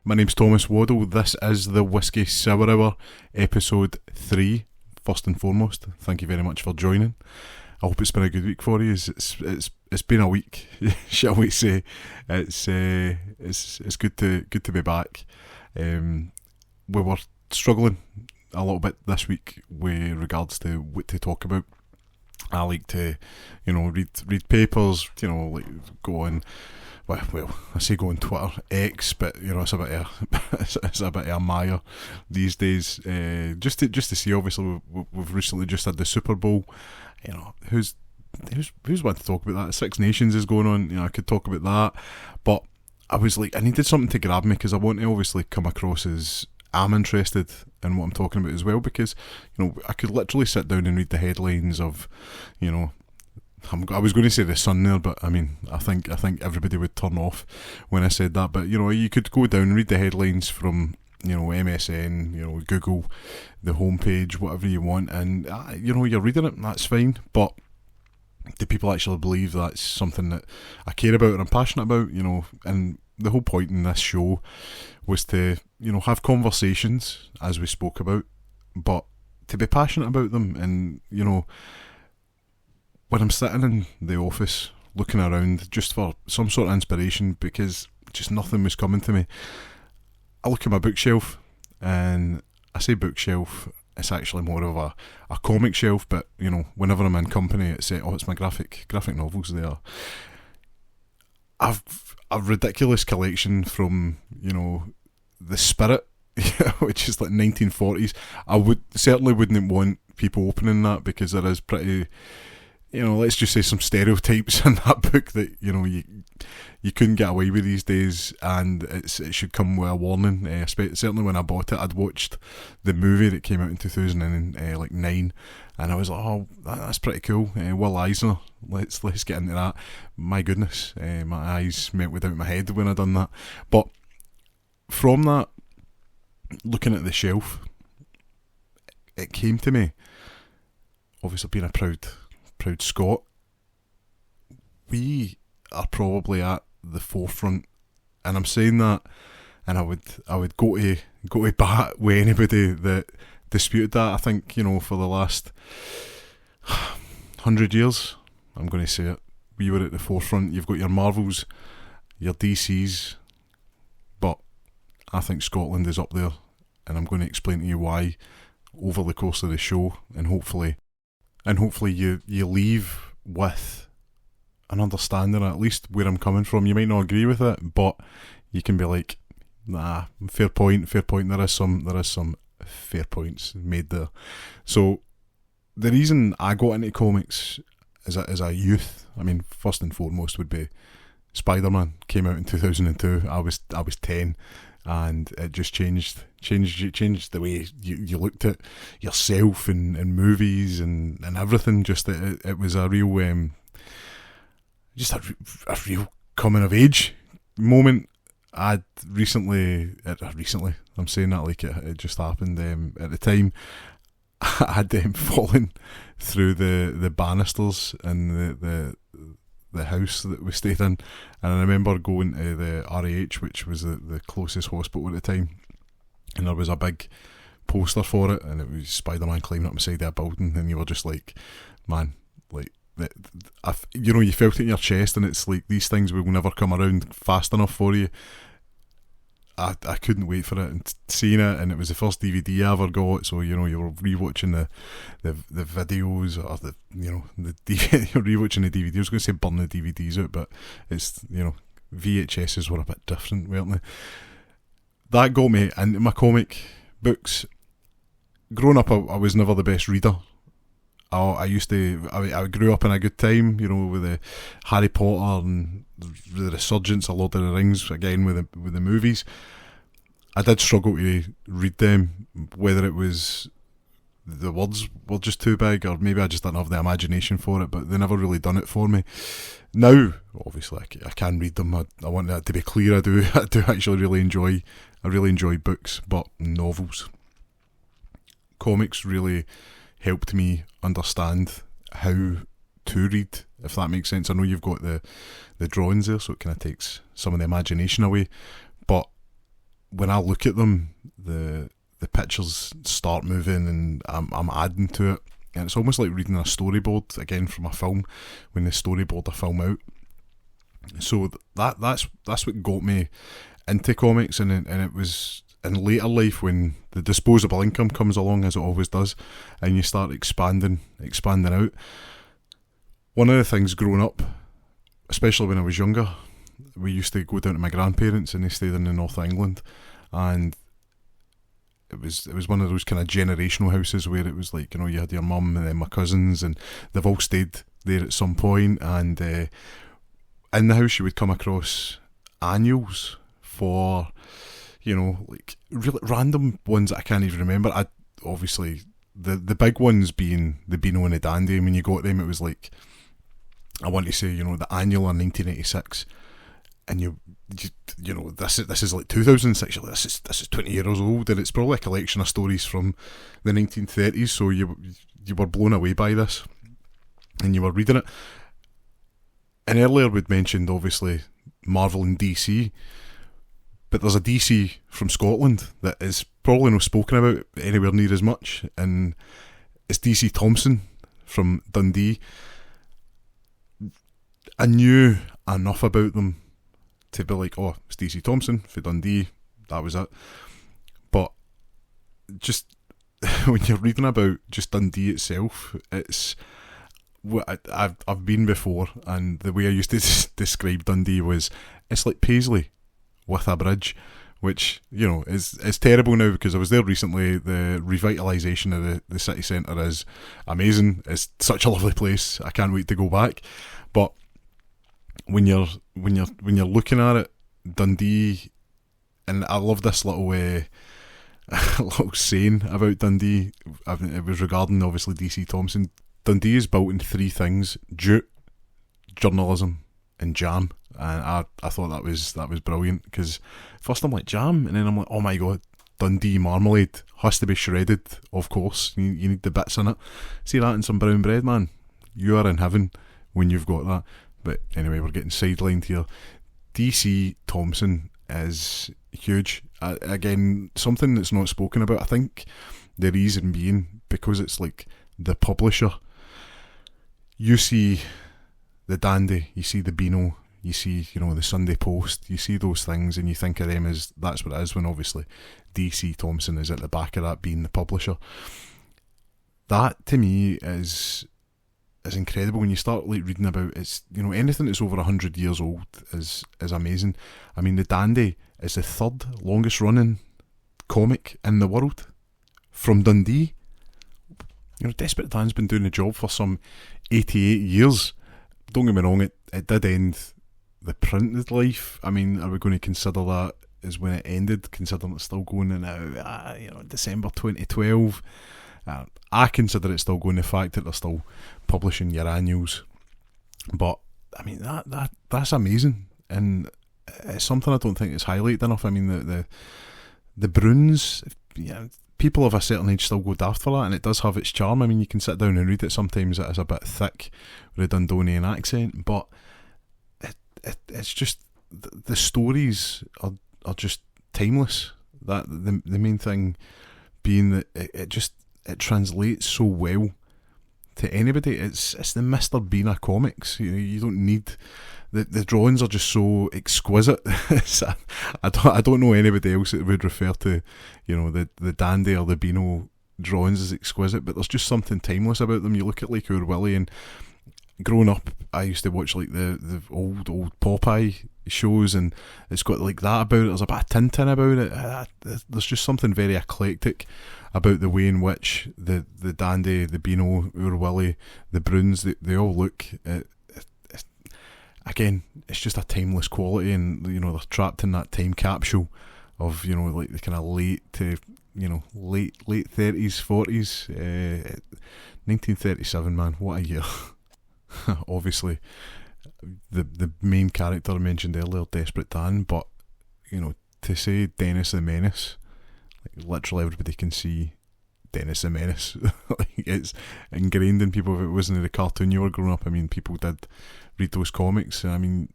My name's Thomas Waddle. This is the Whisky Sour Hour, episode 3. First and foremost, thank you very much for joining. I hope it's been a good week for you. It's been a week, shall we say? It's good to be back. We were struggling a little bit this week with regards to what to talk about. I like to, read papers, like go on. Well, I say go on Twitter, X, but it's a bit of a mire these days. Just to see, obviously, we've recently just had the Super Bowl. Who's want to talk about that? Six Nations is going on. I could talk about that, but I was like, I needed something to grab me because I want to obviously come across as I'm interested in what I'm talking about as well. Because I could literally sit down and read the headlines of, I was going to say the Sun there, but I mean, I think everybody would turn off when I said that. But you could go down and read the headlines from MSN, Google, the homepage, whatever you want, and you're reading it. That's fine. But do people actually believe that's something that I care about and I'm passionate about? And the whole point in this show was to have conversations as we spoke about, but to be passionate about them. And when I'm sitting in the office looking around just for some sort of inspiration, because just nothing was coming to me, I look at my bookshelf, and I say bookshelf, it's actually more of a comic shelf, but whenever I'm in company, it's my graphic novels there. I've a ridiculous collection from the Spirit, which is like 1940s. I certainly wouldn't want people opening that, because there is pretty, let's just say some stereotypes in that book that you couldn't get away with these days, and it should come with a warning. Certainly when I bought it, I'd watched the movie that came out in 2009, and I was like, oh, that's pretty cool. Will Eisner, let's get into that. My goodness, my eyes melted out my head when I done that. But from that, looking at the shelf, it came to me, obviously being a proud Scot, we are probably at the forefront, and I'm saying that, and I would go to bat with anybody that disputed that. I think for the last 100 years, I'm going to say it, we were at the forefront. You've got your Marvels, your DCs, but I think Scotland is up there, and I'm going to explain to you why over the course of the show, and hopefully you leave with an understanding, at least where I'm coming from. You might not agree with it, but you can be like, nah, fair point. There is some fair points made there. So the reason I got into comics as a youth, I mean, first and foremost would be Spider-Man. Came out in 2002. I was 10. And it just changed the way you looked at yourself and movies and everything. Just it was a real a real coming of age moment. I'd recently, I'm saying that like it just happened. At the time, I had fallen through the banisters in the house that we stayed in, and I remember going to the RAH, which was the closest hospital at the time, and there was a big poster for it, and it was Spider-Man climbing up the side of a building, and you were just like, man, like you felt it in your chest, and it's like these things will never come around fast enough for you. I couldn't wait for it, and seeing it, and it was the first DVD I ever got, so you were rewatching the videos, or the DVD, you're rewatching the DVD. I was going to say burn the DVDs out, but it's VHSs were a bit different, weren't they? That got me into my comic books. Growing up, I was never the best reader. I grew up in a good time, with the Harry Potter and the resurgence of Lord of the Rings, again with the movies. I did struggle to read them, whether it was the words were just too big, or maybe I just didn't have the imagination for it, but they never really done it for me. Now, obviously, I can read them. I want that to be clear. I do actually really enjoy books, but novels, comics really helped me understand how to read, if that makes sense. I know you've got the drawings there, so it kind of takes some of the imagination away, but when I look at them, the pictures start moving, and I'm adding to it, and it's almost like reading a storyboard again from a film when they storyboard a film out. So that's what got me into comics, and it was in later life when the disposable income comes along, as it always does, and you start expanding out. One of the things growing up, especially when I was younger, we used to go down to my grandparents, and they stayed in the north of England, and it was one of those kind of generational houses where it was like, you know, you had your mum and then my cousins, and they've all stayed there at some point, and in the house you would come across annuals for, you know, like really random ones that I can't even remember. I obviously the big ones being the Beano and The Dandy. I mean, you got them, it was like, I want to say, you know, the annual in 1986, and you know, this is like 2006. You're like, this is 20 years old, and it's probably a collection of stories from the 1930s. So you were blown away by this, and you were reading it. And earlier we'd mentioned obviously Marvel and DC, but there's a DC from Scotland that is probably not spoken about anywhere near as much, and it's DC Thomson from Dundee. I knew enough about them to be like, oh, it's DC Thomson for Dundee, that was it. But just when you're reading about just Dundee itself, it's what I've been before, and the way I used to describe Dundee was, it's like Paisley with a bridge, which, you know, is terrible now because I was there recently. The revitalisation of the city centre is amazing. It's such a lovely place. I can't wait to go back. But when you're looking at it, Dundee, and I love this little little saying about Dundee. It was regarding obviously DC Thomson. Dundee is built in three things: jute, journalism, and jam. And I thought that was brilliant, because first I'm like, jam, and then I'm like, oh my god, Dundee marmalade has to be shredded, of course. You need the bits in it. See that in some brown bread, man, you are in heaven when you've got that. But anyway, we're getting sidelined here. DC Thomson is huge. Again, something that's not spoken about. I think the reason being because it's like the publisher. You see the Dandy, you see the Beano, you see, you know, the Sunday Post, you see those things and you think of them as that's what it is, when obviously DC Thomson is at the back of that, being the publisher. That to me is incredible. When you start like reading about, it's, you know, anything that's over 100 years old is amazing. I mean, the Dandy is the third longest running comic in the world from Dundee. You know, Desperate Dan's been doing the job for some 88 years. Don't get me wrong, it did end the printed life. I mean, are we going to consider that as when it ended, considering it's still going in now, you know, December 2012? I consider it still going, the fact that they're still publishing your annuals. But I mean, that's amazing, and it's something I don't think is highlighted enough. I mean, the Bruins, yeah, people of a certain age still go daft for that, and it does have its charm. I mean, you can sit down and read it. Sometimes it is a bit thick with a Dundonian accent, but it's just the stories are just timeless. That the main thing being that it translates so well to anybody. It's the Mr. Bean of comics. You know, you don't need the drawings are just so exquisite. I don't know anybody else that would refer to, you know, the Dandy or the Beano drawings as exquisite, but there's just something timeless about them. You look at like Our Willie, and growing up I used to watch like the old Popeye shows, and it's got like that about it. There's a bit of Tintin about it. There's just something very eclectic about the way in which the Dandy, the Beano, Our Willie, the Bruins, they all look. Again, it's just a timeless quality, and you know, they're trapped in that time capsule of, you know, like the kind of late 30s, 40s, 1937, man, what a year. Obviously, the main character I mentioned earlier, Desperate Dan, but you know, to say Dennis the Menace, like literally everybody can see Dennis the Menace. Like, it's ingrained in people. If it wasn't the cartoon you were growing up, I mean, people did read those comics. I mean,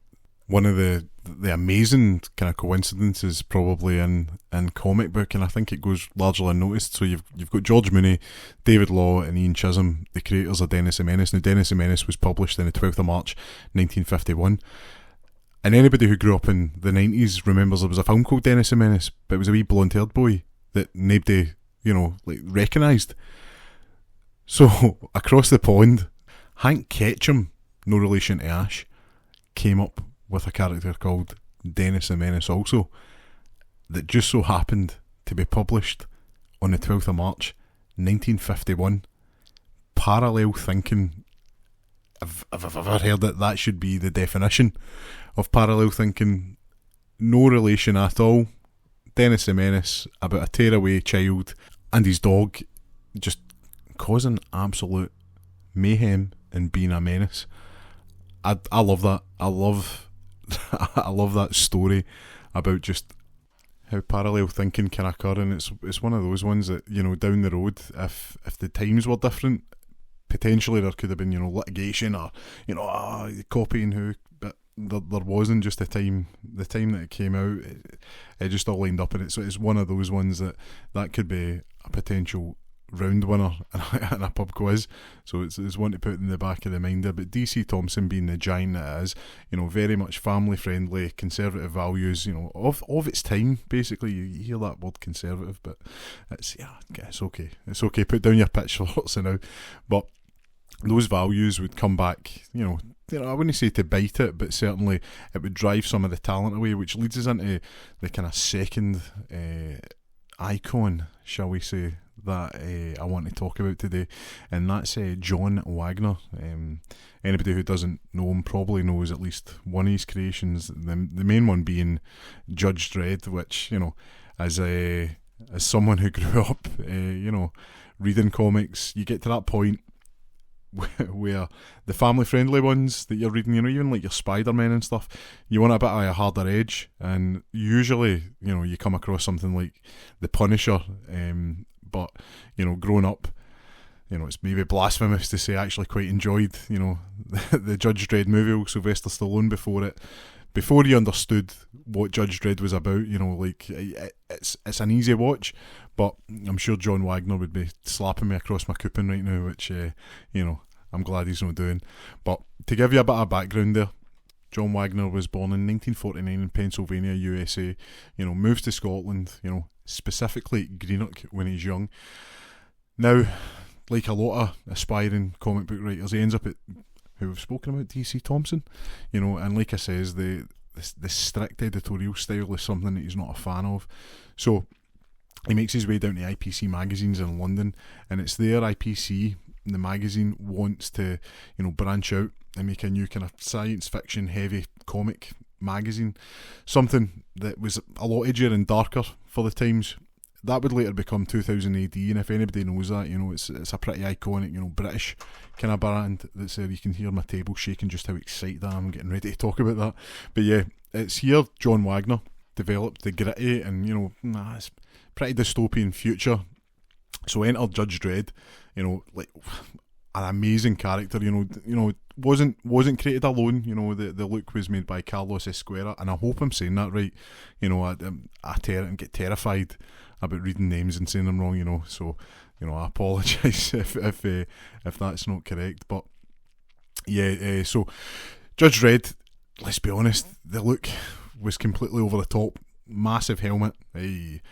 One of the amazing kind of coincidences probably in comic book, and I think it goes largely unnoticed. So you've got George Mooney, David Law, and Ian Chisholm, the creators of Dennis the Menace. Now, Dennis the Menace was published on the 12th of March 1951. And anybody who grew up in the 90s remembers there was a film called Dennis the Menace, but it was a wee blonde-haired boy that nobody, recognised. So, across the pond, Hank Ketchum, no relation to Ash, came up with a character called Dennis the Menace also, that just so happened to be published on the 12th of March 1951. Parallel thinking, if I've ever heard it, that should be the definition of parallel thinking. No relation at all. Dennis the Menace, about a tearaway child and his dog just causing absolute mayhem and being a menace. I love that. I love that story about just how parallel thinking can occur, and it's one of those ones that, down the road, if the times were different, potentially there could have been, litigation or, copying who, but there wasn't. Just the time that it came out, it just all lined up in it. So it's one of those ones that could be a potential round winner in a pub quiz. So it's one to put in the back of the mind there. But DC Thomson, being the giant that it is, very much family friendly, conservative values, of its time. Basically, you hear that word conservative, but it's okay. It's okay. Put down your pitchforks now. But those values would come back, I wouldn't say to bite it, but certainly it would drive some of the talent away, which leads us into the kind of second icon, shall we say, that I want to talk about today, and that's John Wagner. Anybody who doesn't know him probably knows at least one of his creations, the main one being Judge Dredd, which, as someone who grew up reading comics, you get to that point where the family friendly ones that you're reading, even like your Spider-Man and stuff, you want a bit of a harder edge, and usually you come across something like The Punisher, but growing up, it's maybe blasphemous to say I actually quite enjoyed the Judge Dredd movie with Sylvester Stallone before you understood what Judge Dredd was about. It's an easy watch, but I'm sure John Wagner would be slapping me across my coupon right now, which I'm glad he's not doing. But to give you a bit of background there, John Wagner was born in 1949 in Pennsylvania, USA. Moves to Scotland, specifically Greenock when he's young. Now, like a lot of aspiring comic book writers, he ends up at, who we've spoken about, DC Thomson, and like I says, the strict editorial style is something that he's not a fan of. So he makes his way down to IPC magazines in London, and it's there IPC, the magazine, wants to branch out and make a new kind of science fiction heavy comic magazine, something that was a lot edgier and darker for the times. That would later become 2000 AD, and if anybody knows that, it's a pretty iconic, British kind of brand that's you can hear my table shaking just how excited I am getting ready to talk about that. But yeah, it's here John Wagner developed the gritty and it's pretty dystopian future. So enter Judge Dredd, like an amazing character, wasn't created alone. The look was made by Carlos Esquera, and I hope I'm saying that right. I get terrified about reading names and saying them wrong. So I apologise if that's not correct. But yeah, so Judge Dredd, let's be honest, the look was completely over the top. Massive helmet, and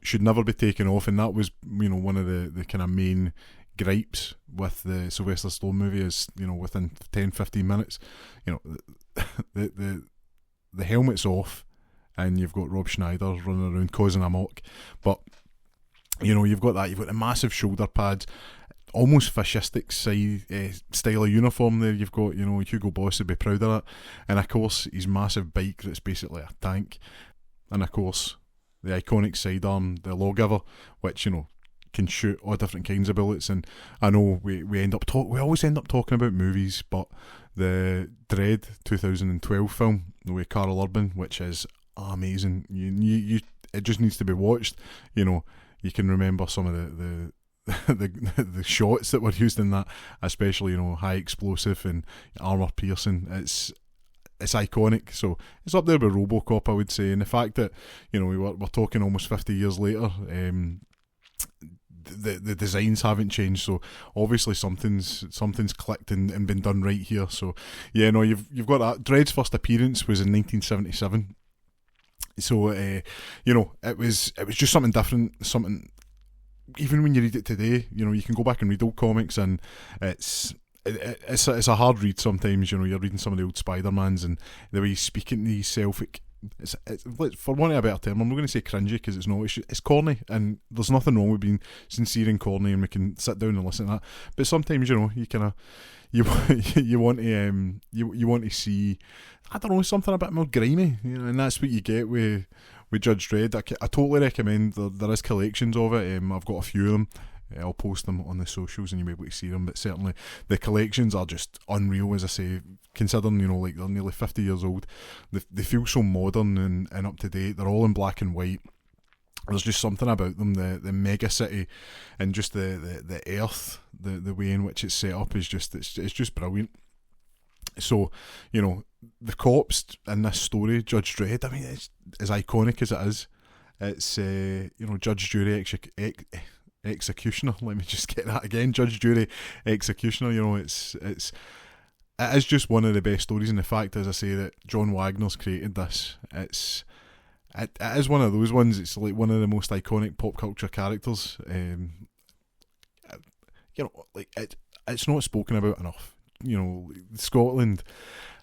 should never be taken off, and that was one of the kind of main gripes with the Sylvester Stallone movie is within 10-15 minutes the helmet's off and you've got Rob Schneider running around causing a mock. But you've got the massive shoulder pads, almost fascistic style of uniform there. You've got, Hugo Boss would be proud of that. And of course, his massive bike that's basically a tank. And of course, the iconic sidearm, the lawgiver, which, can shoot all different kinds of bullets. And I know we always end up talking about movies, but the Dredd 2012 film with Carl Urban, which is amazing. It just needs to be watched. You can remember some of the shots that were used in that, especially high explosive and armor piercing. It's it's iconic. So it's up there with RoboCop, I would say. And the fact that, you know, we're talking almost 50 years later, the designs haven't changed, so obviously something's clicked and been done right here. So yeah, no, you've got that. Dredd's first appearance was in 1977. So you know, it was just something different, something. Even when you read it today, you know, you can go back and read old comics, and it's a hard read sometimes. You know, you're reading some of the old Spider-Mans, and the way he's speaking to himself, it's for want of a better term, I'm not going to say cringy, because it's not. It's corny, and there's nothing wrong with being sincere and corny, and we can sit down and listen to that. But sometimes, you know, you kind of you want to see, I don't know, something a bit more grimy, you know, and that's what you get with Judge Dredd. I totally recommend. There is collections of it. I've got a few of them. I'll post them on the socials and you'll be able to see them, but certainly the collections are just unreal, as I say, considering, you know, like, they're nearly 50 years old. They feel so modern and up to date. They're all in black and white. There's just something about them, the mega city, and just the earth, the way in which it's set up is just, it's just brilliant. So, you know, the cops in this story, Judge Dredd, I mean, it's as iconic as it is. It's you know, Judge, Jury, Executioner. Let me just get that again. Judge, Jury, Executioner. You know, it is just one of the best stories, and the fact, as I say, that John Wagner's created this, it is one of those ones. It's like one of the most iconic pop culture characters. You know, like it's not spoken about enough. You know, Scotland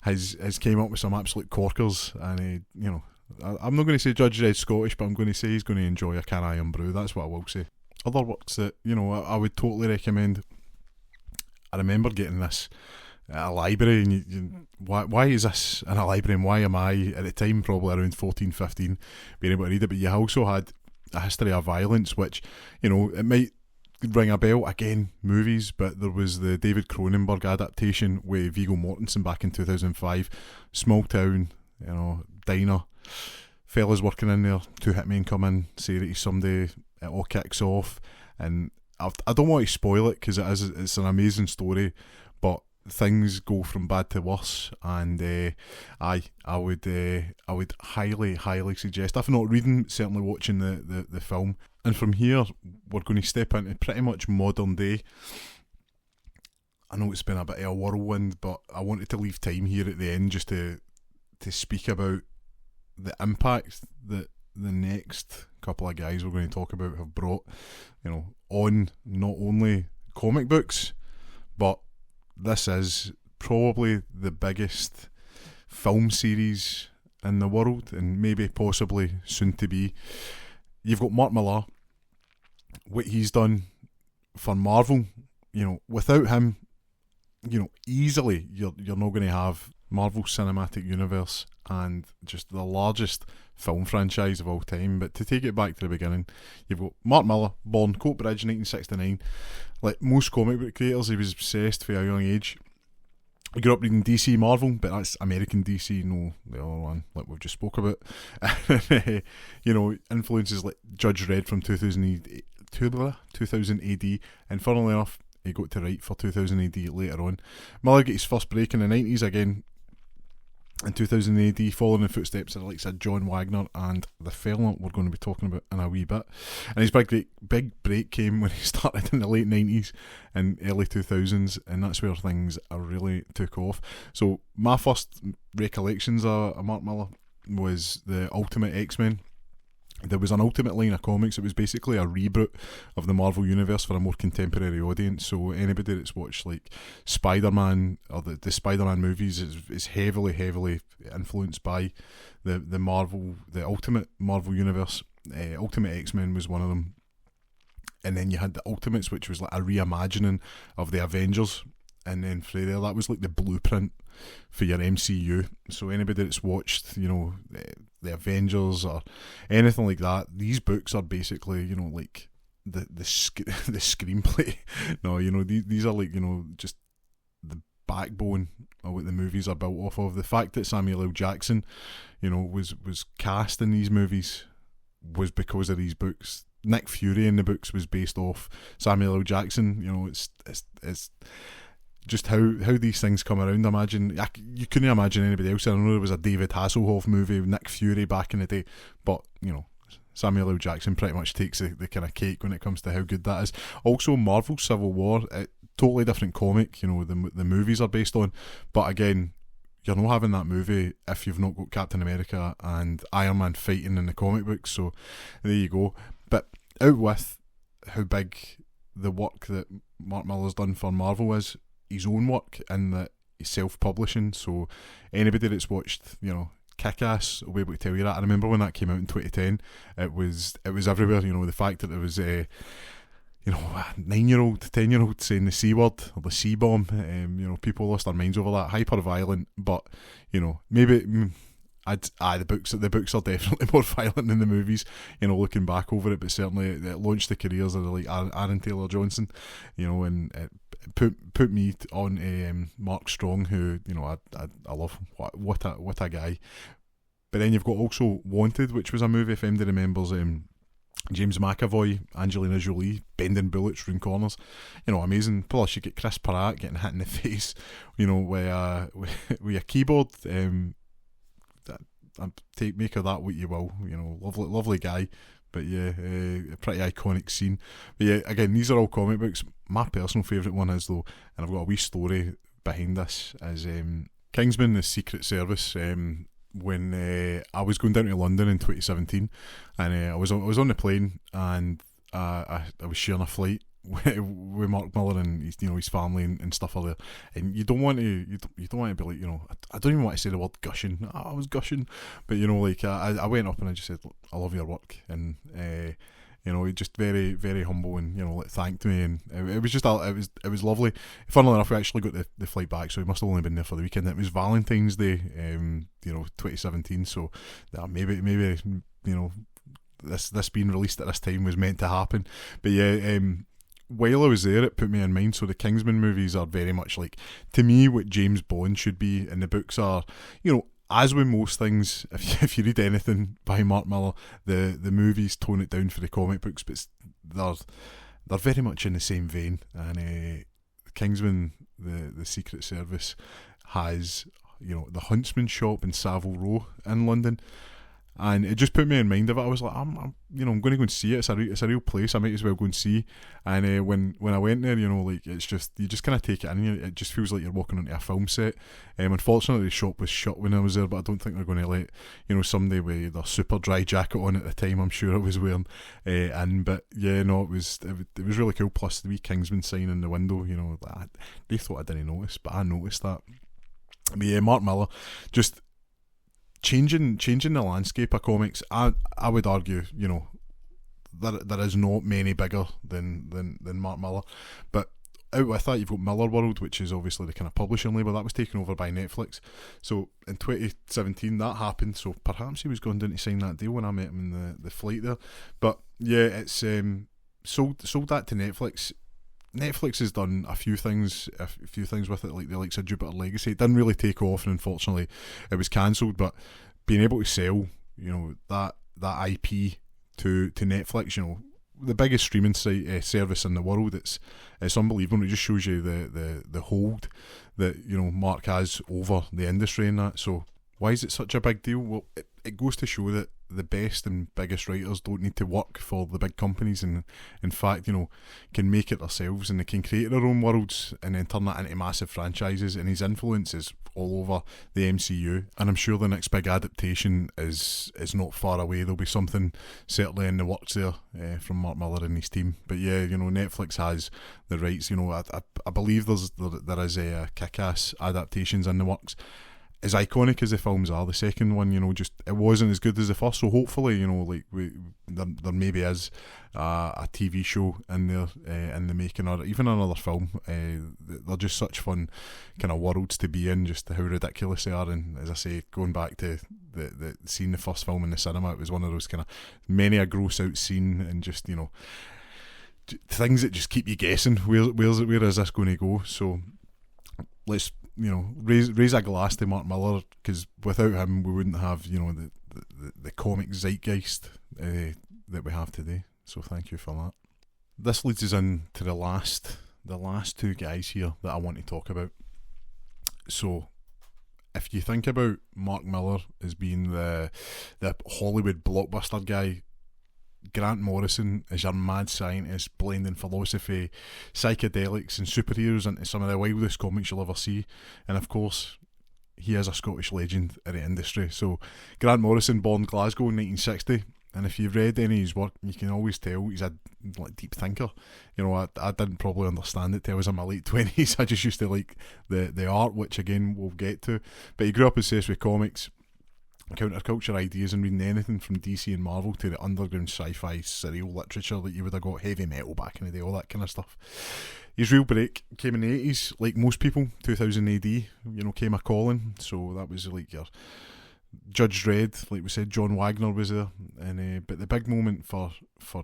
has came up with some absolute corkers, and you know, I'm not going to say Judge Dredd's Scottish, but I'm going to say he's going to enjoy a can of Iron Brew. That's what I will say. Other works that, you know, I would totally recommend. I remember getting this at a library, and why is this in a library, and why am I, at the time probably around 14, 15, being able to read it? But you also had A History of Violence, which, you know, it might ring a bell, again, movies, but there was the David Cronenberg adaptation with Viggo Mortensen back in 2005. Small town, you know, diner, fellas working in there, two hitmen come in, say that he's somebody, it all kicks off, and I don't want to spoil it, because it's an amazing story, but things go from bad to worse, and I would highly suggest, if not reading, certainly watching the film. And from here we're going to step into pretty much modern day. I know it's been a bit of a whirlwind, but I wanted to leave time here at the end just to speak about the impact that the next couple of guys we're going to talk about have brought, you know, on not only comic books, but this is probably the biggest film series in the world, and maybe possibly soon to be. You've got Mark Millar, what he's done for Marvel. You know, without him, you know, easily you're not going to have Marvel Cinematic Universe and just the largest film franchise of all time. But to take it back to the beginning, you've got Mark Millar, born Coatbridge in 1969. Like most comic book creators, he was obsessed from a young age. He grew up reading DC Marvel, but that's American DC, no the other one like we've just spoke about. You know, influences like Judge Dredd from 2000 AD, and funnily enough, he got to write for 2000 AD later on. Millar got his first break in the 90s again in 2000 AD, following in the footsteps of the likes of John Wagner and the fella we're going to be talking about in a wee bit. And his big break came when he started in the late 90s and early 2000s, and that's where things really took off. So my first recollections of Mark Millar was the Ultimate X-Men. There was an Ultimate line of comics. It was basically a reboot of the Marvel Universe for a more contemporary audience. So anybody that's watched like Spider-Man or the Spider-Man movies is heavily influenced by the Ultimate Marvel Universe. Ultimate X-Men was one of them. And then you had the Ultimates, which was like a reimagining of the Avengers. And then from there, that was like the blueprint for your MCU. So anybody that's watched, you know, the Avengers or anything like that, these books are basically, you know, like the screenplay. No, you know, these are like, you know, just the backbone of what the movies are built off of. The fact that Samuel L. Jackson, you know, was cast in these movies was because of these books. Nick Fury in the books was based off Samuel L. Jackson. You know, it's just how these things come around. You couldn't imagine anybody else. I know there was a David Hasselhoff movie with Nick Fury back in the day, but Samuel L. Jackson pretty much takes the kind of cake when it comes to how good that is. Also, Marvel's Civil War, totally different comic, the movies are based on, but again, you're not having that movie if you've not got Captain America and Iron Man fighting in the comic books, so there you go. But out with how big the work that Mark Millar's done for Marvel is, his own work, and that he's self-publishing, so anybody that's watched, Kick-Ass will be able to tell you that. I remember when that came out in 2010, it was everywhere, the fact that there was a 9-year-old, 10-year-old saying the C word or the C bomb, people lost their minds over that. Hyper violent, but maybe the books are definitely more violent than the movies, looking back over it, but certainly it launched the careers of like Aaron Taylor Johnson, and it put me on Mark Strong, who I love. What a guy. But then you've got also Wanted, which was a movie, if anybody remembers, James McAvoy, Angelina Jolie bending bullets through corners, amazing. Plus you get Chris Pratt getting hit in the face, with a keyboard. Make of that what you will, lovely guy. But yeah, a pretty iconic scene. But yeah, again, these are all comic books. My personal favourite one is, though, and I've got a wee story behind this, is Kingsman, the Secret Service. When I was going down to London in 2017, and I was on the plane, and I was sharing a flight with Mark Millar and his family and stuff like that, and you don't want to be like, I don't even want to say the word gushing. I was gushing, but I went up and I just said, "Look, I love your work," and he just very, very humble, and thanked me, and it was just it was lovely. Funnily enough, we actually got the flight back, so he must have only been there for the weekend. It was Valentine's Day, 2017, so maybe this being released at this time was meant to happen. But yeah, while I was there, it put me in mind. So the Kingsman movies are very much like, to me, what James Bond should be, and the books are, as with most things, if you read anything by Mark Millar, the movies tone it down for the comic books, but they're very much in the same vein. And Kingsman, the Secret Service, has the Huntsman shop in Savile Row in London, and it just put me in mind of it. I was like, I'm going to go and see it. It's a real place. I might as well go and see. And when I went there, it's just, you just kind of take it in. It just feels like you're walking onto a film set. Unfortunately, the shop was shut when I was there, but I don't think they're going to let somebody with their super dry jacket on at the time, I'm sure I was wearing, in. But yeah, no, it was really cool. Plus the wee Kingsman sign in the window. They thought I didn't notice, but I noticed that. But yeah, Mark Millar, just changing the landscape of comics. I would argue, there is not many bigger than Mark Millar. But out with that, you've got Millar World, which is obviously the kind of publishing label that was taken over by Netflix. So in 2017 that happened, so perhaps he was going down to sign that deal when I met him in the flight there. But yeah, it's sold that to Netflix. Netflix has done a few things with it, like the likes of Jupiter Legacy. It didn't really take off, and unfortunately it was cancelled. But being able to sell, that IP to Netflix, the biggest streaming service in the world, it's unbelievable. It just shows you the hold that Mark has over the industry and that. So why is it such a big deal? Well, it goes to show that the best and biggest writers don't need to work for the big companies, and in fact, can make it themselves, and they can create their own worlds and then turn that into massive franchises. And his influence is all over the MCU, and I'm sure the next big adaptation is not far away. There'll be something certainly in the works there from Mark Millar and his team. But yeah, Netflix has the rights. I believe there is a Kick-Ass adaptations in the works. As iconic as the films are, the second one, just it wasn't as good as the first. So hopefully, there maybe is a TV show in there in the making, or even another film. They're just such fun kind of worlds to be in, just how ridiculous they are. And as I say, going back to the seeing the first film in the cinema, it was one of those kind of many a gross out scene, and just things that just keep you guessing. Where is this going to go? So let's raise a glass to Mark Millar, because without him we wouldn't have the comic zeitgeist that we have today. So thank you for that. This leads us in to the last the last two guys here that I want to talk about. So, if you think about Mark Millar as being the Hollywood blockbuster guy, Grant Morrison is your mad scientist blending philosophy, psychedelics and superheroes into some of the wildest comics you'll ever see. And of course, he is a Scottish legend in the industry. So Grant Morrison, born Glasgow in 1960, and if you've read any of his work, you can always tell he's a deep thinker. You know, I didn't probably understand it till I was in my late 20s. I just used to like the art, which again we'll get to. But he grew up obsessed with comics, counterculture ideas, and reading anything from DC and Marvel to the underground sci-fi surreal literature that you would have got, heavy metal back in the day, all that kind of stuff. His real break came in the 80s, like most people. 2000 AD, came a calling. So that was like your Judge Dredd, like we said. John Wagner was there, and but the big moment for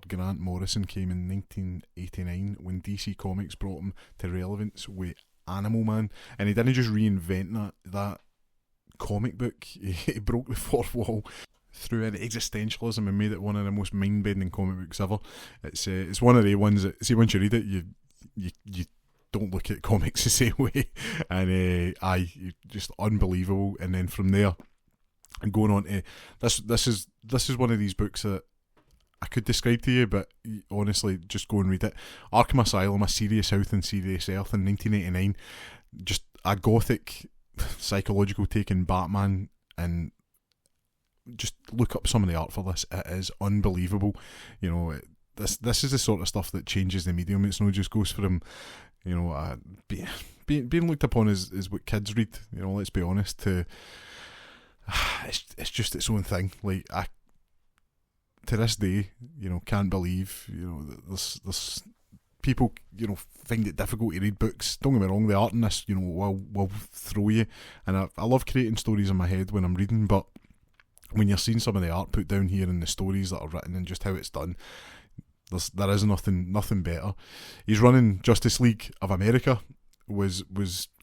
Grant Morrison came in 1989 when DC Comics brought him to relevance with Animal Man, and he didn't just reinvent that comic book. He broke the fourth wall through an existentialism and made it one of the most mind-bending comic books ever. It's one of the ones that, see, once you read it, you don't look at comics the same way, and just unbelievable. And then from there, and going on to this is one of these books that I could describe to you, but honestly, just go and read it. Arkham Asylum, A Serious Health and Serious Earth in 1989, just a gothic psychological take in Batman, and just look up some of the art for this. It is unbelievable. This is the sort of stuff that changes the medium. It's not just goes from being looked upon as what kids read, let's be honest, to it's just its own thing. Like, I to this day, can't believe, there's people, find it difficult to read books. Don't get me wrong, the art in this, will throw you. And I love creating stories in my head when I'm reading, but when you're seeing some of the art put down here and the stories that are written and just how it's done, there is nothing better. He's running Justice League of America was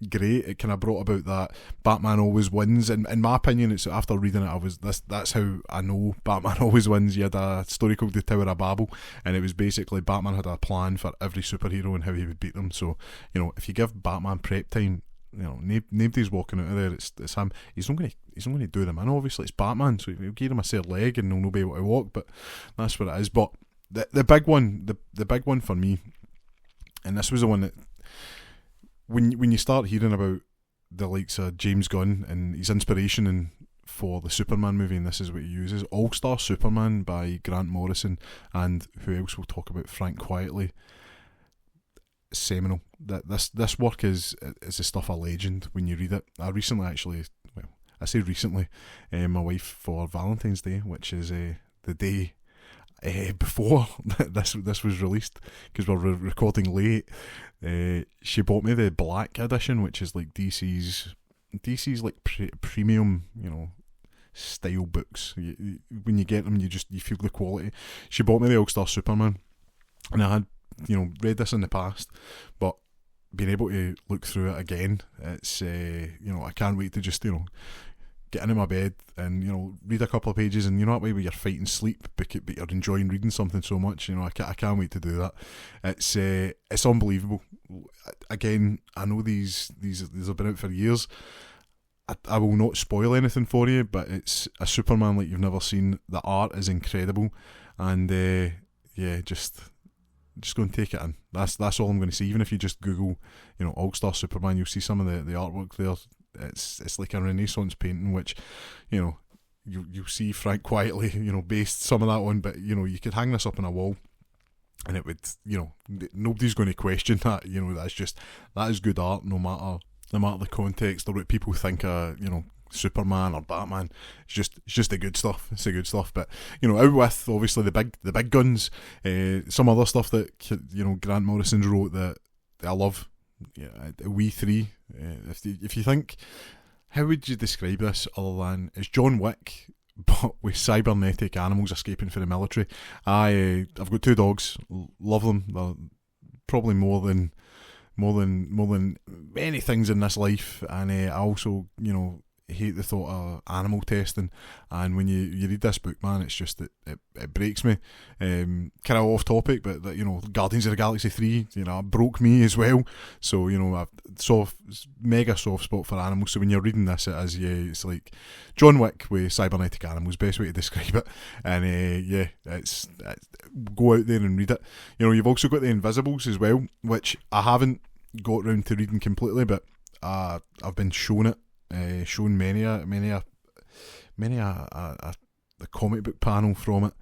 great. It kind of brought about that Batman always wins. And in my opinion, it's after reading it, that's how I know Batman always wins. You had a story called The Tower of Babel, and it was basically Batman had a plan for every superhero and how he would beat them. So, if you give Batman prep time, nobody's walking out of there. It's him. He's not going to do them in. Obviously, it's Batman, so he'll give him a spare leg and he'll not be able to walk. But that's what it is. But the big one, the big one for me, and this was the one that, when you start hearing about the likes of James Gunn and his inspiration for the Superman movie, and this is what he uses, All-Star Superman by Grant Morrison, and who else we'll talk about, Frank Quietly. Seminal. That this work is the stuff of legend when you read it. I recently, actually, I say recently, my wife, for Valentine's Day, which is the day before this was released, because we're recording late, she bought me the black edition, which is like DC's like premium, style books. When you get them, you feel the quality. She bought me the All-Star Superman, and I had read this in the past, but being able to look through it again, it's I can't wait to just get into my bed and read a couple of pages, and that way where you're fighting sleep but you're enjoying reading something so much. I can't wait to do that. It's unbelievable. Again, I know these have been out for years. I will not spoil anything for you, but it's a Superman like you've never seen. The art is incredible, and just go and take it in. That's all I'm going to say. Even if you just Google All-Star Superman, you'll see some of the artwork there. It's like a Renaissance painting, which you see Frank Quietly based some of that on, but you could hang this up on a wall and it would nobody's going to question that. That is good art, no matter the context or what people think of Superman or Batman. It's just the good stuff. It's the good stuff. But out with obviously the big guns, some other stuff that Grant Morrison wrote that I love. We three. If you think, how would you describe this other than it's John Wick but with cybernetic animals escaping from the military? I've got 2 dogs. Love them. They're probably more than many things in this life. And I also hate the thought of animal testing, and when you read this book, man, it's just it breaks me. Kind of off topic, but that, you know, Guardians of the Galaxy 3, you know, broke me as well. So, you know, mega soft spot for animals. So when you're reading this, it's like John Wick with cybernetic animals, best way to describe it. And it's go out there and read it. You know, you've also got The Invisibles as well, which I haven't got round to reading completely, but I've been shown it. Shown many a the comic book panel from it,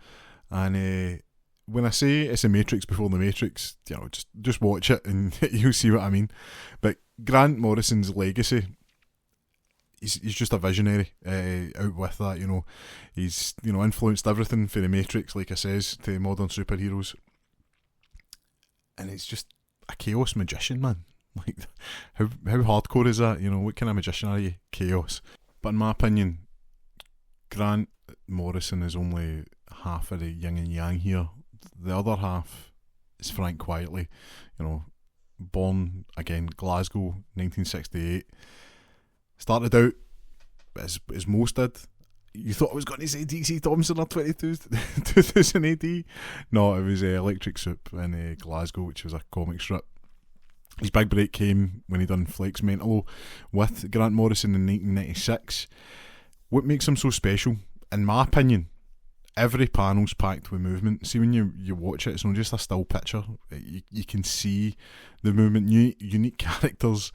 and when I say it's a Matrix before the Matrix, you know, just watch it and you'll see what I mean. But Grant Morrison's legacy, he's just a visionary. Out with that, you know, he's, you know, influenced everything from the Matrix, like I says, to modern superheroes, and it's just a chaos magician, man. Like, how hardcore is that? You know, what kind of magician are you? Chaos. But in my opinion, Grant Morrison is only half of the yin and yang here. The other half is Frank Quietly. You know, born again, Glasgow, 1968. Started out as most did. You thought I was going to say DC Thomson or 2000 AD. No, it was Electric Soup in Glasgow, which was a comic strip. His big break came when he done Flex Mentalo with Grant Morrison in 1996. What makes him so special, in my opinion, every panel's packed with movement. See, when you watch it, it's not just a still picture. You can see the movement, unique characters,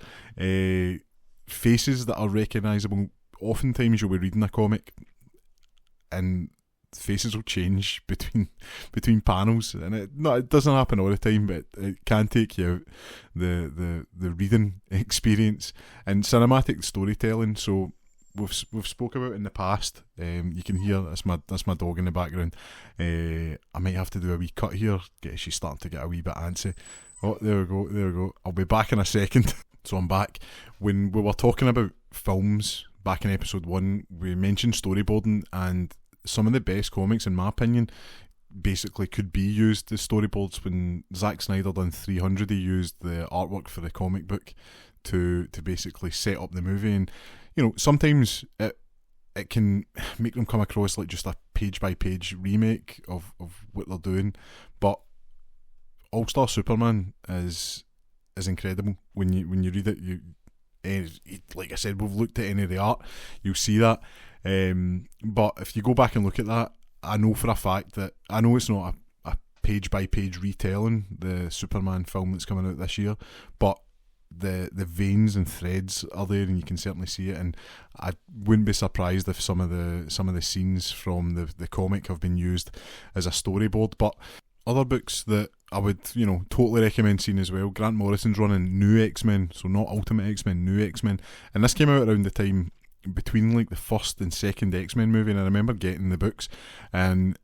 faces that are recognisable. Oftentimes you'll be reading a comic and faces will change between panels, and it doesn't happen all the time, but it can take you out the reading experience and cinematic storytelling. So we've spoke about in the past. You can hear that's my dog in the background. I might have to do a wee cut here. She's starting to get a wee bit antsy. Oh, there we go. I'll be back in a second. So I'm back. When we were talking about films back in episode 1, we mentioned storyboarding, and some of the best comics, in my opinion, basically could be used as storyboards. When Zack Snyder done 300, he used the artwork for the comic book to basically set up the movie. And, you know, sometimes it can make them come across like just a page by page remake of what they're doing. But All-Star Superman is incredible. When you read it, like I said, we've looked at any of the art, you'll see that. But if you go back and look at that, I know for a fact that, I know it's not a page by page retelling, the Superman film that's coming out this year, but the veins and threads are there, and you can certainly see it. And I wouldn't be surprised if some of the scenes from the comic have been used as a storyboard. But other books that I would, you know, totally recommend seeing as well, Grant Morrison's running New X-Men, so not Ultimate X-Men, New X-Men, and this came out around the time between like the first and second X-Men movie, and I remember getting the books, and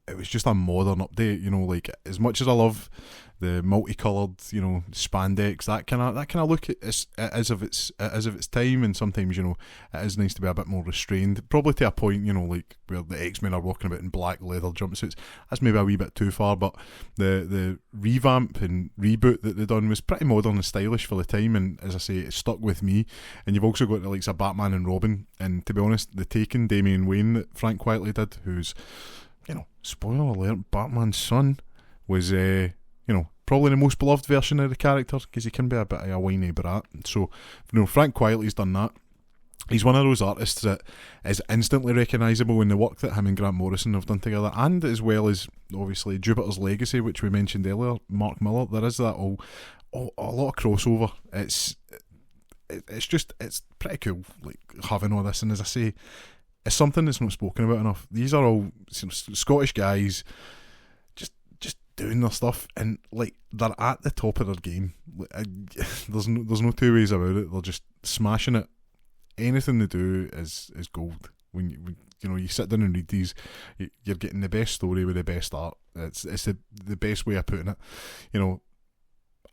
it was just a modern update, you know, like, as much as I love the multicoloured, you know, spandex, that kind of look, it is of its time, and sometimes, you know, it is nice to be a bit more restrained, probably to a point, you know, like where the X-Men are walking about in black leather jumpsuits. That's maybe a wee bit too far, but the revamp and reboot that they done was pretty modern and stylish for the time, and as I say, it stuck with me. And you've also got the likes of Batman and Robin, and to be honest, the Taken, Damian Wayne that Frank Quietly did, who's, you know, spoiler alert, Batman's son, was you know, probably the most beloved version of the character, because he can be a bit of a whiny brat. So, you know, Frank Quietly's done that. He's one of those artists that is instantly recognisable in the work that him and Grant Morrison have done together, and as well as obviously Jupiter's Legacy, which we mentioned earlier, Mark Millar. There is that a lot of crossover. It's pretty cool, like, having all this. And as I say, it's something that's not spoken about enough. These are all Scottish guys just doing their stuff, and like, they're at the top of their game. There's no two ways about it. They're just smashing it. Anything they do is gold. When you know, you sit down and read these, you're getting the best story with the best art. It's the best way of putting it. You know,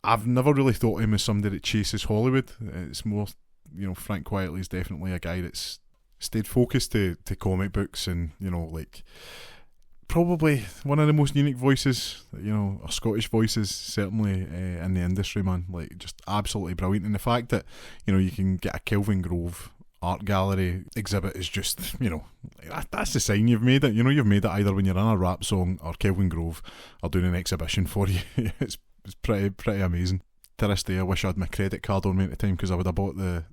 I've never really thought of him as somebody that chases Hollywood. It's more, you know, Frank Quietly is definitely a guy that's stayed focused to comic books, and, you know, like, probably one of the most unique voices, you know, or Scottish voices, certainly in the industry, man. Like, just absolutely brilliant. And the fact that, you know, you can get a Kelvin Grove art gallery exhibit is just, that's the sign you've made it. You've made it either when you're in a rap song or Kelvin Grove are doing an exhibition for you. it's pretty amazing. To this day, I wish I had my credit card on me at the time, because I would have bought the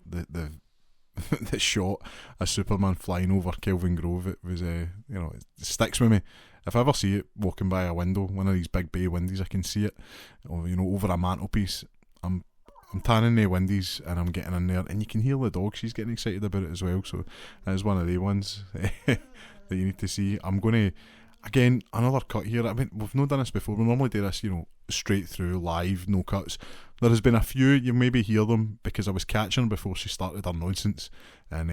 the shot of Superman flying over Kelvin Grove. It was, it sticks with me. If I ever see it walking by a window, one of these big bay windies, I can see it, over a mantelpiece. I'm tanning the windies and I'm getting in there, and you can hear the dog. She's getting excited about it as well. So it's one of the ones that you need to see. I'm going to, again, another cut here. I mean, we've not done this before. We normally do this, straight through, live, no cuts. There has been a few, you maybe hear them because I was catching her before she started her nonsense. And,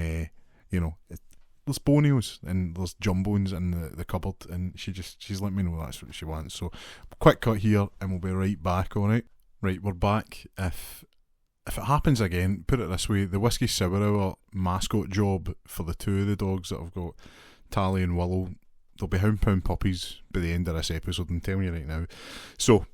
there's bonios and there's jumbones in the cupboard, and she's let me know that's what she wants. So, quick cut here and we'll be right back, alright? Right, we're back. If it happens again, put it this way, the Whisky Sour Hour mascot job for the two of the dogs that I've got, Tally and Willow, they'll be hound pound puppies by the end of this episode, I'm telling you right now. So,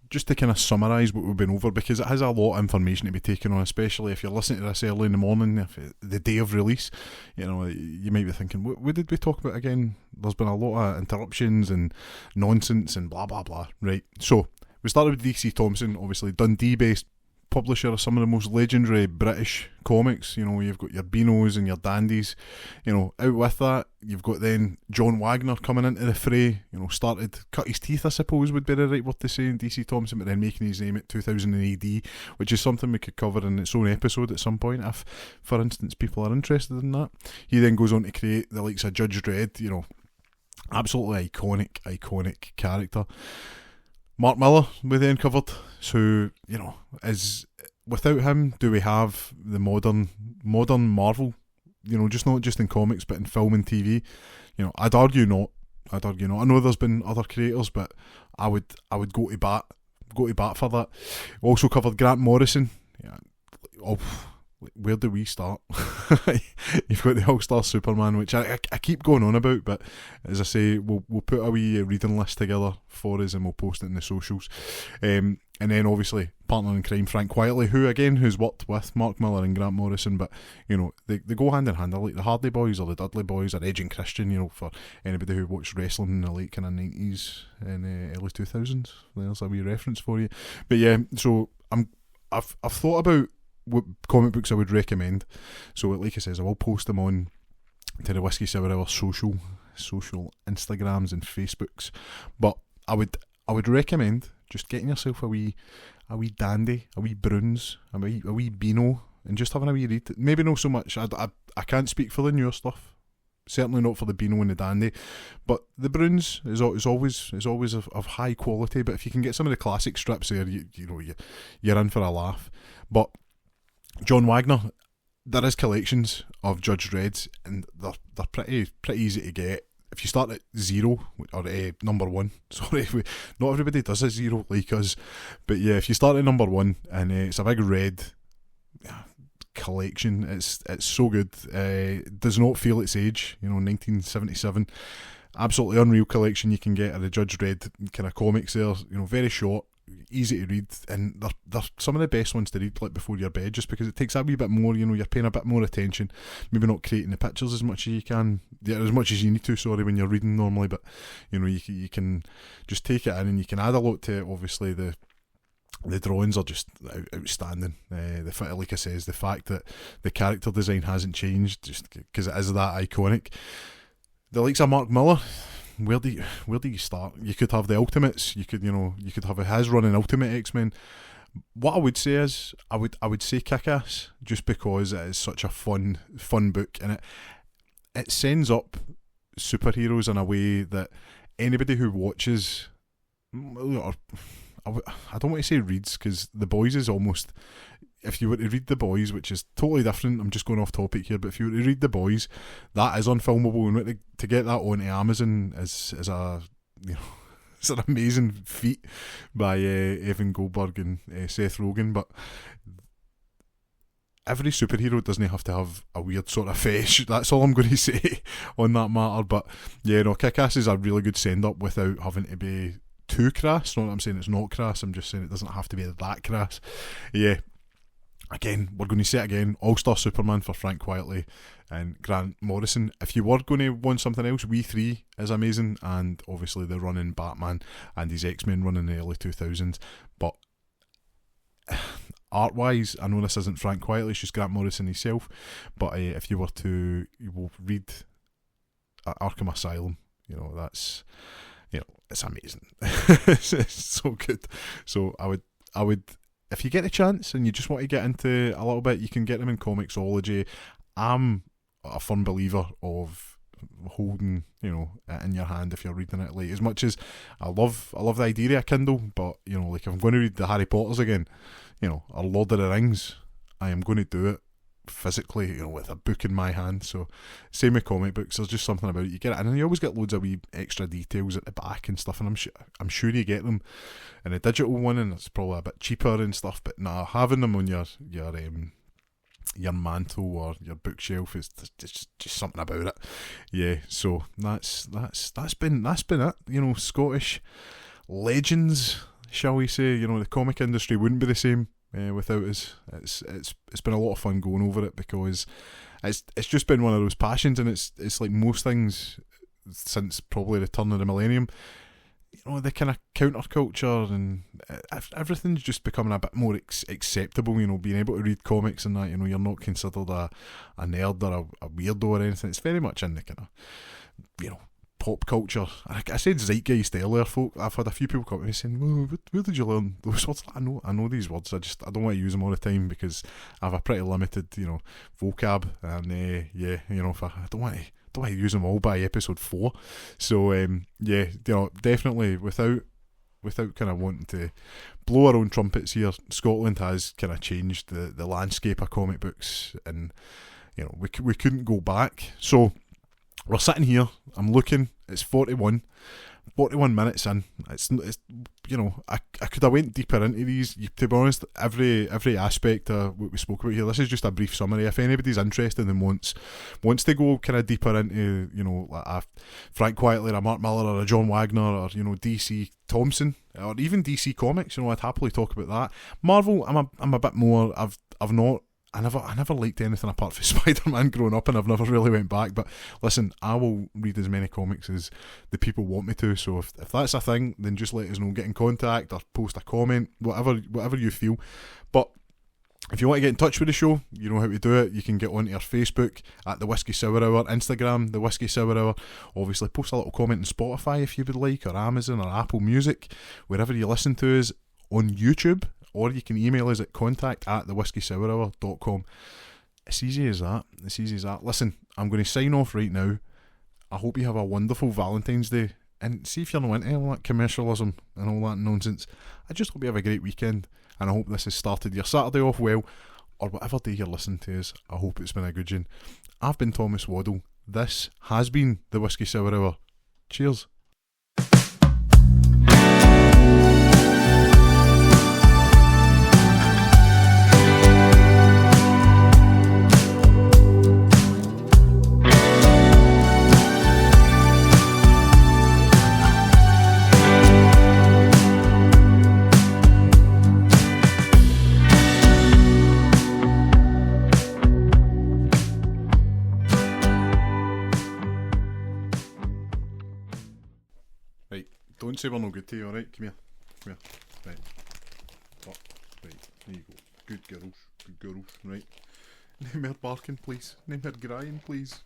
just to kind of summarise what we've been over, because it has a lot of information to be taken on, especially if you're listening to this early in the morning, the day of release, you might be thinking, what did we talk about again? There's been a lot of interruptions and nonsense and blah blah blah, right? So, we started with DC Thomson, obviously Dundee-based publisher of some of the most legendary British comics. You've got your Beanos and your Dandies. Out with that, you've got then John Wagner coming into the fray. Cut his teeth, I suppose, would be the right word to say, in DC Thomson, but then making his name at 2000 AD, which is something we could cover in its own episode at some point if, for instance, people are interested in that. He then goes on to create the likes of Judge Dredd, absolutely iconic character. Mark Millar we then covered, so is, without him, do we have the modern Marvel? Just not just in comics but in film and TV. I'd argue not. I know there's been other creators, but I would go to bat for that. We also covered Grant Morrison. Where do we start? You've got the All-Star Superman, which I keep going on about, but as I say, we'll put a wee reading list together for us and we'll post it in the socials. And then obviously partner in crime Frank Quietly, who's worked with Mark Millar and Grant Morrison, but they go hand in hand. They're like the Hardy Boys or the Dudley Boys or Edge and Christian, for anybody who watched wrestling in the late kind of 90s and early 2000s. There's a wee reference for you. But yeah, so I've thought about what comic books I would recommend. So like I says, I will post them on to the Whisky Sour Hour social Instagrams and Facebooks. But I would recommend just getting yourself a wee dandy, a wee Bruns, a wee Beano, and just having a wee read. Maybe not so much. I can't speak for the newer stuff. Certainly not for the Beano and the Dandy, but the Bruns is always of high quality. But if you can get some of the classic strips there, you're in for a laugh. But John Wagner, there is collections of Judge Dredd, and they're pretty easy to get. If you start at 0 or number 1, sorry, not everybody does a 0 like us, but yeah, if you start at number 1, and it's a big red collection, it's so good. Does not feel its age. 1977, absolutely unreal collection you can get of the Judge Dredd kind of comics there. Very short, easy to read, and they're some of the best ones to read like before your bed, just because it takes a wee bit more, you're paying a bit more attention, maybe not creating the pictures as much as you can, as much as you need to, when you're reading normally, but you can just take it in and you can add a lot to it. Obviously the drawings are just outstanding. Like I says, the fact that the character design hasn't changed, just because it is that iconic. The likes of Mark Millar, where do you start? You could have the Ultimates. You could have his running Ultimate X-Men. What I would say is, I would say Kick-Ass, just because it is such a fun book, and it sends up superheroes in a way that anybody who watches, or I don't want to say reads, because The Boys is almost, if you were to read The Boys, which is totally different, I'm just going off topic here, but if you were to read The Boys, that is unfilmable, and to get that onto Amazon is a it's an amazing feat by Evan Goldberg and Seth Rogen. But every superhero doesn't have to have a weird sort of fetish. That's all I'm going to say on that matter. But yeah, Kick-Ass is a really good send up without having to be too crass. Not that I'm saying it's not crass, I'm just saying it doesn't have to be that crass. Yeah, Again, we're going to say it again, All-Star Superman for Frank Quitely and Grant Morrison. If you were going to want something else, We Three is amazing, and obviously the run in Batman and his X-Men run in the early 2000s. But art-wise, I know this isn't Frank Quitely, it's just Grant Morrison himself, but if you were to read Arkham Asylum, that's, it's amazing. it's so good. So I would, if you get a chance and you just want to get into a little bit, you can get them in Comixology. I'm a firm believer of holding, it in your hand if you're reading it. Like, as much as I love the idea of a Kindle, but like if I'm going to read the Harry Potters again, or Lord of the Rings, I am going to do it physically, with a book in my hand. So same with comic books, there's just something about it. You get it, and you always get loads of wee extra details at the back and stuff, and I'm sure you get them in a digital one, and it's probably a bit cheaper and stuff. But nah, having them on your mantle or your bookshelf is just something about it. Yeah, so that's been it. Scottish legends, shall we say? The comic industry wouldn't be the same without us. It's been a lot of fun going over it, because it's just been one of those passions, and it's like most things since probably the turn of the millennium. The kind of counterculture and everything's just becoming a bit more acceptable. Being able to read comics and that, you're not considered a nerd or a weirdo or anything. It's very much in the kind of, pop culture. I said zeitgeist earlier, folk. I've had a few people come to me saying, well, where did you learn those words? I know these words. I don't want to use them all the time because I have a pretty limited, vocab, and if I don't want to use them all by episode 4. So definitely without kind of wanting to blow our own trumpets here, Scotland has kind of changed the landscape of comic books, and we couldn't go back. So we're sitting here, I'm looking, it's 41 minutes in. It's I could have went deeper into these. To be honest, every aspect of what we spoke about here, this is just a brief summary. If anybody's interested and wants to go kind of deeper into, like a Frank Quitely or a Mark Millar or a John Wagner or, DC Thomson or even DC Comics, I'd happily talk about that. Marvel, I'm a bit more, I never liked anything apart from Spider-Man growing up, and I've never really went back. But listen, I will read as many comics as the people want me to. So if that's a thing, then just let us know. Get in contact or post a comment, whatever you feel. But if you want to get in touch with the show, you know how to do it. You can get onto our Facebook at the Whisky Sour Hour, Instagram the Whisky Sour Hour. Obviously, post a little comment on Spotify if you would like, or Amazon or Apple Music, wherever you listen to us, on YouTube. Or you can email us at contact@thewhiskeysourhour.com. It's easy as that. Listen, I'm going to sign off right now. I hope you have a wonderful Valentine's Day. And see if you're not into all that commercialism and all that nonsense. I just hope you have a great weekend. And I hope this has started your Saturday off well. Or whatever day you're listening to us. I hope it's been a good one. I've been Thomas Waddle. This has been the Whisky Sour Hour. Cheers. Don't say we're no good to you, alright? Come here. Right. Oh, right. There you go. Good girls. Right. Name her barking, please. Name her crying, please.